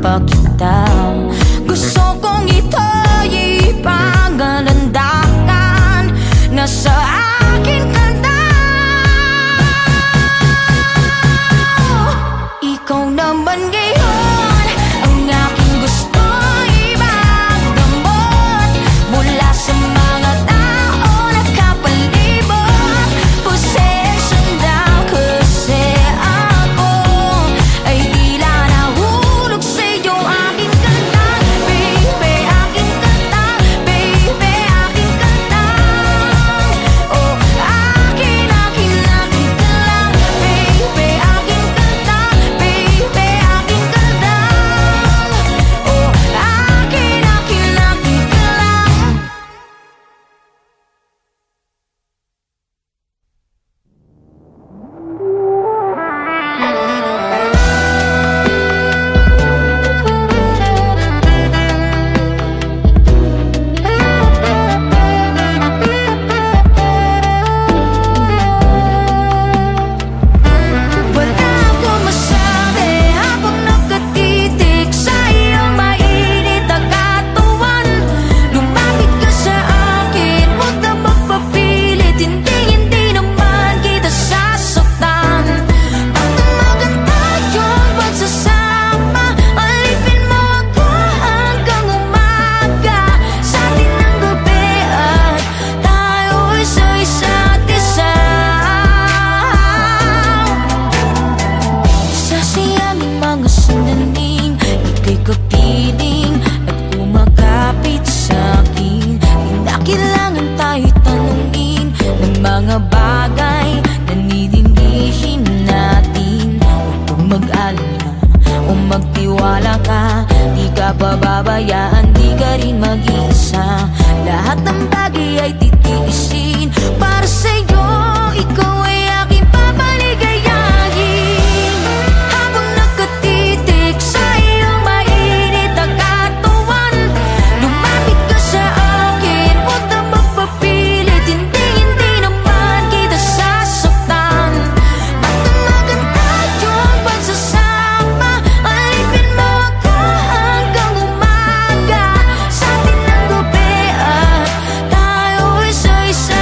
pa kita. Gusto kong ito'y ipaghalandakan na sa akin ka na. Ikaw naman ngayon ang aking gusto ibagdamot mula sa mga tao nakapalibot. Pasensya na kasi ako ay tila nahulog sa'yo. Aking kanta, baby, aking kanta, baby, aking kanta. Oh, akin ka lang, baby, aking kanta, baby, aking kanta. Oh, akin ka lang. Wala akong masabi habang nakatitig sa iyong mainit na katawan. Lumapit ka sa akin, huwag na magpapilit, hindi naman kita sasaktan. Pagdamagan tayong magsasama, alipin mo ako hanggang umaga. Sa atin ang gabi at tayo'y sa isa't isa. Sasayangin mga sandaling ika'y kapiling at kumakapit sa'kin. Di na kailangan tayo'y tanungin ng mga bagay na nililihin natin. Huwag kang mag-alala o magtiwala ka, di ka pababayaan, di ka rin mag-iisa. Lahat ng bagay ay titiisin para sa'yo, ikaw ay aking papaligayahin. Habang nakatitig sa iyong mainit na katawan, lumapit ka sa akin, huwag na magpapilit, hindi naman kita sasaktan. Pagdamagan tayong pagsasama, alipin mo ako hanggang umaga. Sa atin ang gabi at tayo'y sa isa't isa.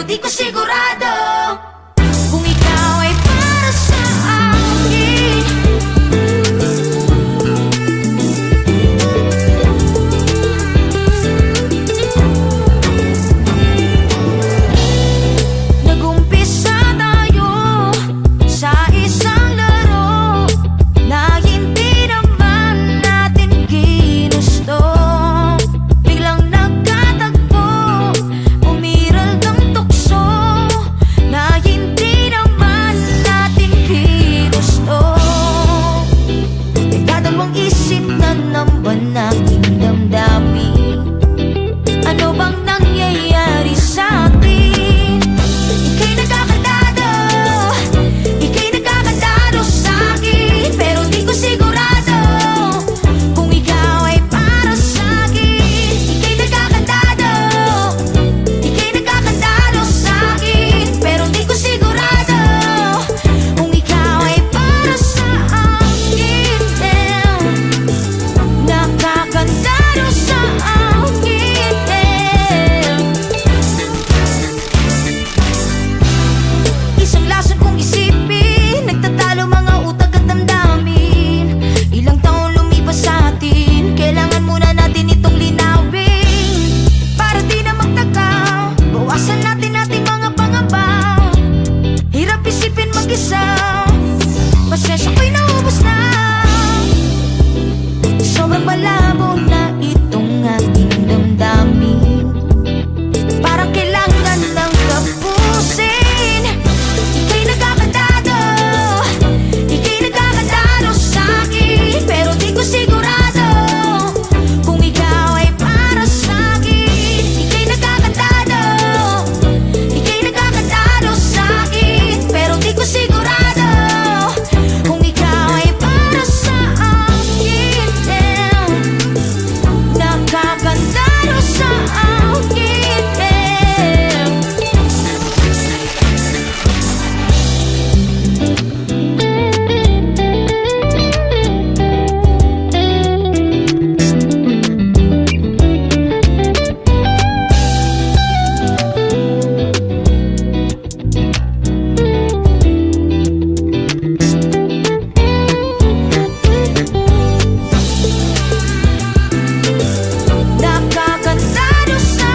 pero di ko sigurado kung ikaw ay para sa akin. Nag-umpisa tayo sa isang laro na hindi naman natin ginusto. Biglang nagkatagpo, umiral ng tukso na hindi naman natin ginusto. Nagdadalawang isip na naman aking damdamin. Ano bang nangyayari sa atin? Ika'y nagkakadado, ika'y nagkakadado sa akin, pero di ko sigurado kung ikaw ay para sa akin. Ika'y nagkakadado, ika'y nagkakadado sa akin, pero di ko sigurado kung ikaw ay para sa akin. Nakakadado sa akin. Isang lason kong isipin, nagtatalo mga utak at damdamin. Ilang taon lumipas sa atin, kailangan muna natin itong linawin. Para di na magtaka, bawasan natin ating mga pangamba. Hirap isipin mag-isa, pasensya ko'y naubos na. Sobrang malabo na itong ating damdamin. Parang kailangan ng tapusin. Ika'y nagkakadado, ika'y nagkakadado sa akin, pero di ko sigurado kung ikaw ay para sa akin. Ika'y nagkakadado, ika'y nagkakadado sa akin, pero di ko sigurado kung ikaw ay para sa akin. Nakakadado sa akin. Nakakadado sa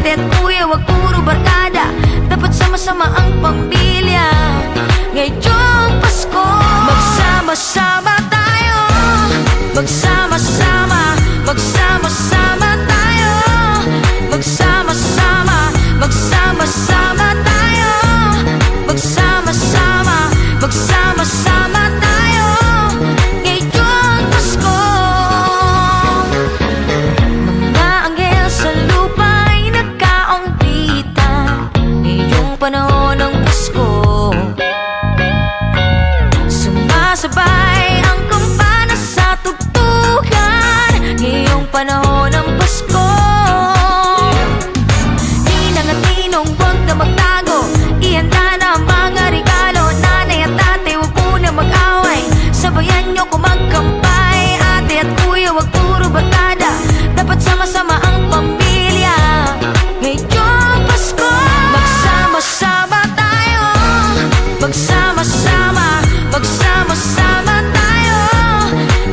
ate at kuya, wag puro barkada. Dapat sama-sama ang pamilya ngayong Pasko. Magsama-sama tayo, magsama-sama, magsama-sama tayo, magsama-sama, magsama-sama tayo, magsama-sama, magsama-sama tayo ngayong Pasko. Mga anghel sa lupa ay nagkaunggitan ngayong panahon ng Pasko. Sumasabay ang kampana sa tugtugan ngayong panahon ng Pasko. Ninang at ninong, huwag na magtago, ihanda na ang mga regalo. Nanay at ate, huwag muna mag-away, sabayan nyo kung magkampay. Ate at kuya, huwag puro barkada, dapat sama-sama ang pamilya ngayong Pasko. Magsama-sama tayo, magsama-sama, magsama-sama tayo,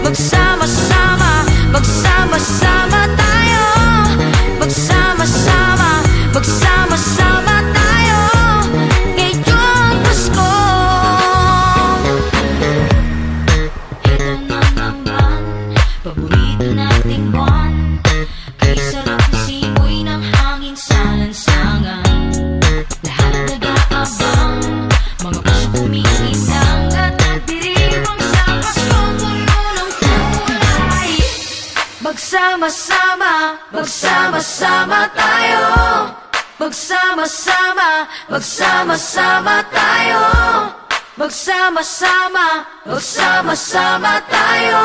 magsama-sama, magsama-sama tayo, magsama-sama, magsama-sama tayo ngayong Pasko. Ito na naman, paborito nating buwan, kay sarap na simoy ng hangin sa lansangan. Lahat nag-aabang, mga puso kumikinang at nagdiriwang sa Pasko, puno ng kulay. Magsama-sama, magsama-sama tayo, magsama-sama, magsama-sama tayo, magsama-sama, magsama-sama tayo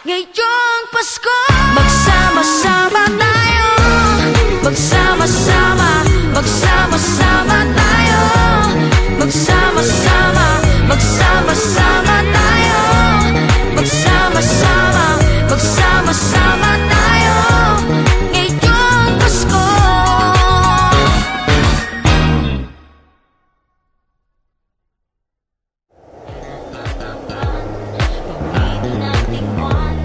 ngayong Pasko. Magsama-sama tayo, magsama-sama, magsama-sama tayo, magsama-sama, magsama-sama tayo, magsama-sama, magsama-sama tayo ngayong Pasko. Paborito nating buwan,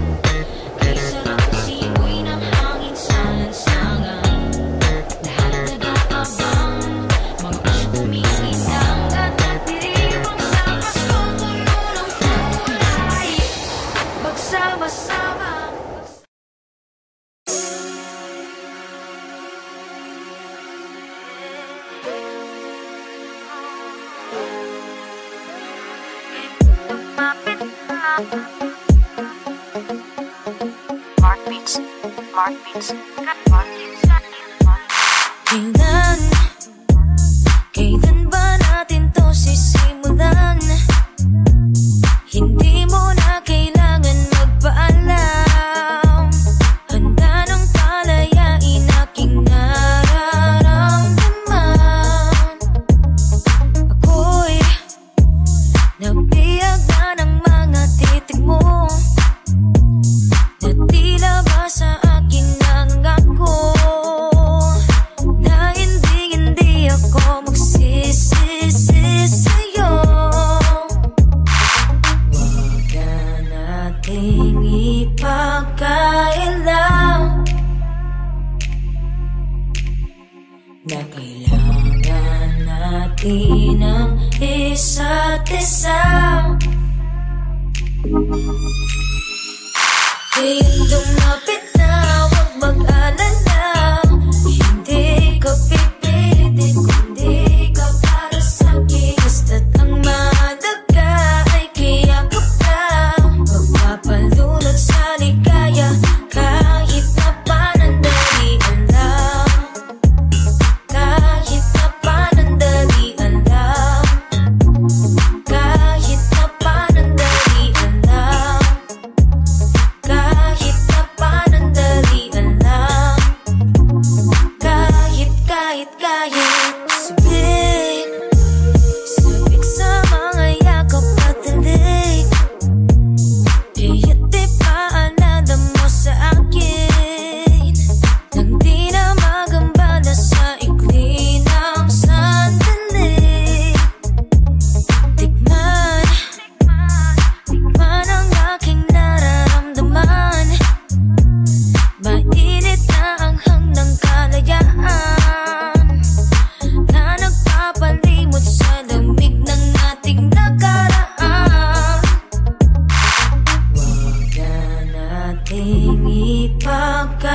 kay sarap na simoy ng hangin sa lansangan. Lahat nag-aabang, mga puso kumikinang at nagdiriwang sa Pasko, puno ng kulay. Magsama-sama. Mark Beats. Mark Beats. Mark Beats. Kailan ba natin to sisimulan? Hindi mo na kailangan magpaalam. Handa ng palayain aking nararamdaman. Ako'y nabiyag na ng mga titig mo, na tila ba sa akin nangako na hindi ako magsisisi sa'yo. Huwag na nating ipagkailang na kailangan natin ang isa't isa. Di lumapit na, huwag mag-alala, hindi ka pipilitin kundi ka para sa'kin. Basta't ang mahalaga ay kiyakap ka, magpapalunod sa ligaya kahit na panandalian lang, kahit na panandalian lang, kahit na panandalian lang, kahit nating ipagkailang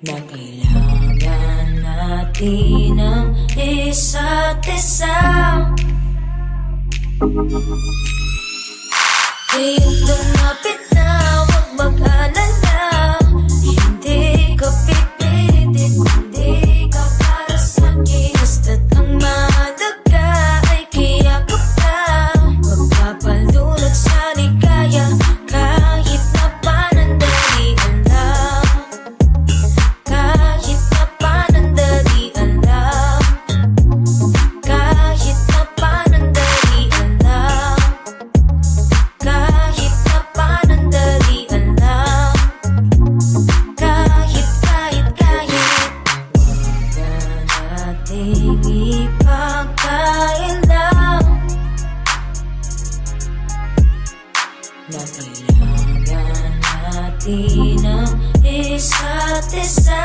na kailangan natin ang isa't isa. Ngayon lumapit na, huwag mag-alala. Hindi ka pipilitin, hindi ka para sa'kin. Basta't ang mahalaga ay kiyakap ka. Magpapalunod sa ligaya kahit na panandalian lang. Kahit na panandalian lang. Kahit na panandalian lang. Kahit na panandalian lang. Kahit huwag na nating ipagkailang na kailangan natin ang isa't isa.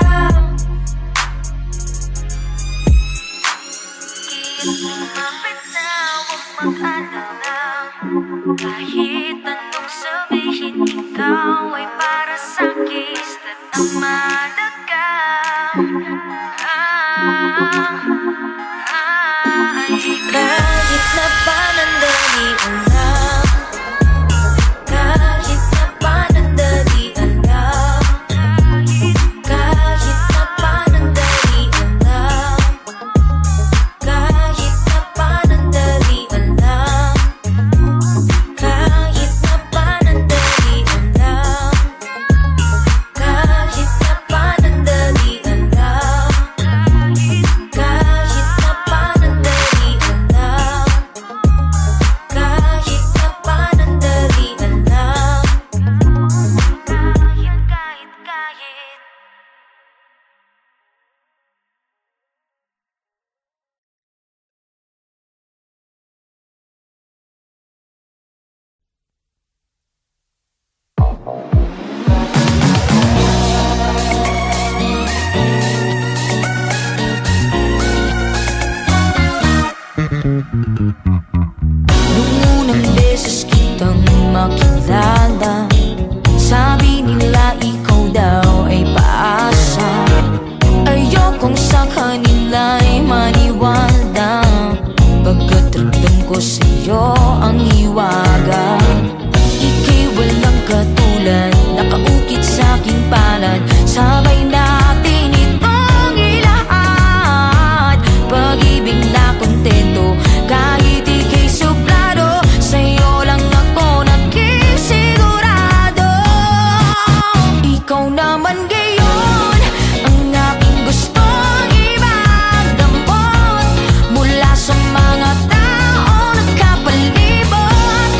Lumapit na, huwag mag-alala. Kahit anong sabihin, ikaw ay para sa'kin. Basta't ang mahalaga kahit na panandalian lang. Kahit na panandalian lang. Kahit na panandalian lang. Kahit na panandalian lang. Kahit na panandalian lang. Kahit na panandalian lang. Kahit na panandalian lang. Kahit na panandalian lang. Kahit nung unang beses kitang makilala, sabi nila ikaw daw ay paasa. Ayokong sa kanila'y maniwala, pagkat ramdam ko sa'yo ang hiwaga. Ika'y walang katulad, nakaukit sa'king palad. Sabay natin itong ilahat, pag-ibig na kontento. Kahit ika'y suplado, sa'yo lang ako naging sigurado. Ikaw naman ngayon ang aking gustong ibagdamot. Mula sa mga tao nagkapalibot,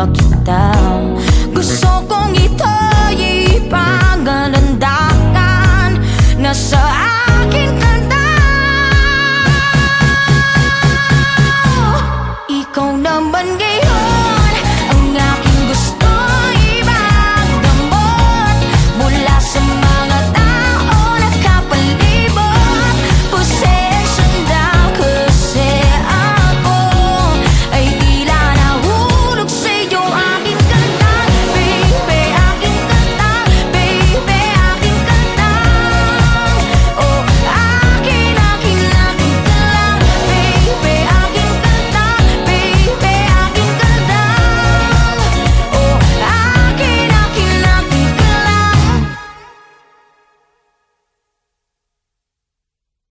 ba kita? Gusto kong ito'y ipaghalandakan na sa aking kanta. Ikaw naman